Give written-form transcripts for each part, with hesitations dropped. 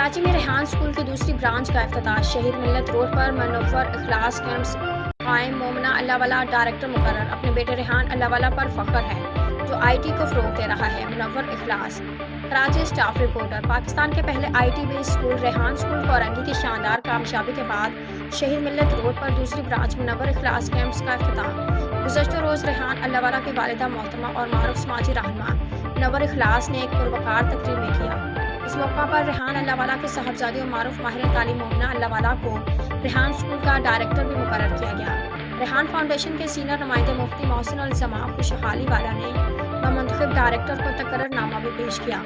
کراچی میں ریحان اسکول کی دوسری برانچ کا افتتاح۔ شہید ملت روڈ پر منور اخلاص کیمپس قائم۔ مومنہ اللہ والا ڈائریکٹر مقرر۔ اپنے بیٹے ریحان اللہ والا پر فخر ہے جو آئی ٹی کو فروغ دے رہا ہے۔ منور اخلاص۔ Karachi staff reporter. پاکستان کے پہلے I T base school Rehan school Korangi کی شاندار کامیابی کے بعد شہید ملت روڈ پر دوسری برانچ منور اخلاص کیمپس کا افتتاح۔ گزشتہ روز ریحان اللہ والا کی والدہ محترمہ اور معروف سماجی رہنما منور اخلاص نے ایک پروقار تقریب میں کیا۔ اس موقع پر ریحان اللہ والا کے صاحبزادی اور معروف ماہر تعلیم مومنہ اللہ والا کو ریحان اسکول کا ڈائریکٹر بھی مقرر کیا گیا۔ ریحان فاؤنڈیشن کے سینئر نمائندے مفتی محسن الزماں خوشحالی والا نے نومنتخب ڈائریکٹر کو تقرر نامہ بھی پیش کیا۔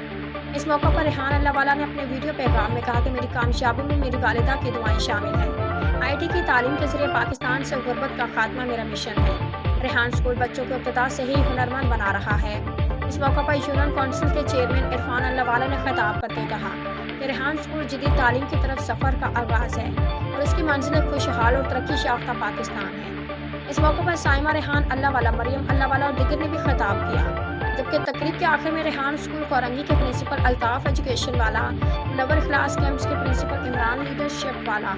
اس موقع پر ریحان اللہ والا نے اپنے ویڈیو پیغام میں کہا کہ میری کامیابی میں میری والدہ کی دعائیں شامل ہیں۔ آئی ٹی کی تعلیم کے ذریعے پاکستان سے غربت کا خاتمہ میرا مشن ہے۔ ریحان اسکول بچوں کو ابتدا سے ہی ہنرمند بنا رہا ہے۔ اس موقع پر یونین کونسل کے چیئرمین عرفان اللہ والا نے خطاب کرتے کہا کہ ریحان اسکول جدید تعلیم کی طرف سفر کا آغاز ہے اور اس کی منزل خوشحال اور ترقی یافتہ پاکستان ہے۔ اس موقع پر سائمہ ریحان اللہ والا، مریم اللہ والا اور دیگر نے بھی خطاب کیا، جبکہ تقریب کے آخر میں ریحان اسکول کورنگی کے پرنسپل الطاف ایجوکیشن والا، منور اخلاص کیمپس کے پرنسپل عمران لیڈرشپ والا،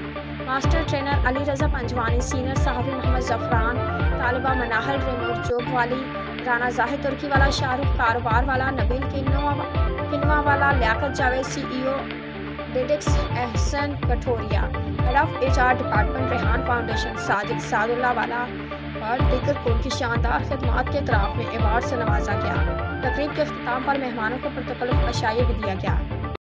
master trainer Ali Raza پنجوانی، senior صحافی محمد زعفران، طالبہ مناہل ریموٹ جوب والی، رانا زاہد ترکی والا، شاہ رخ کاروبار والا، نبیل کنوا والا، Liaquat Javed C E O ڈیڈکس، Ahsan Kathuria head of H R department Rehan foundation, Sajid Saad Ullah والا اور دیگر کو ان کی شاندار خدمات کے اعتراف میں ایوارڈ سے نوازا گیا۔ تقریب کے اختتام پر مہمانوں کو پرتقالف عشائیہ بھی دیا گیا۔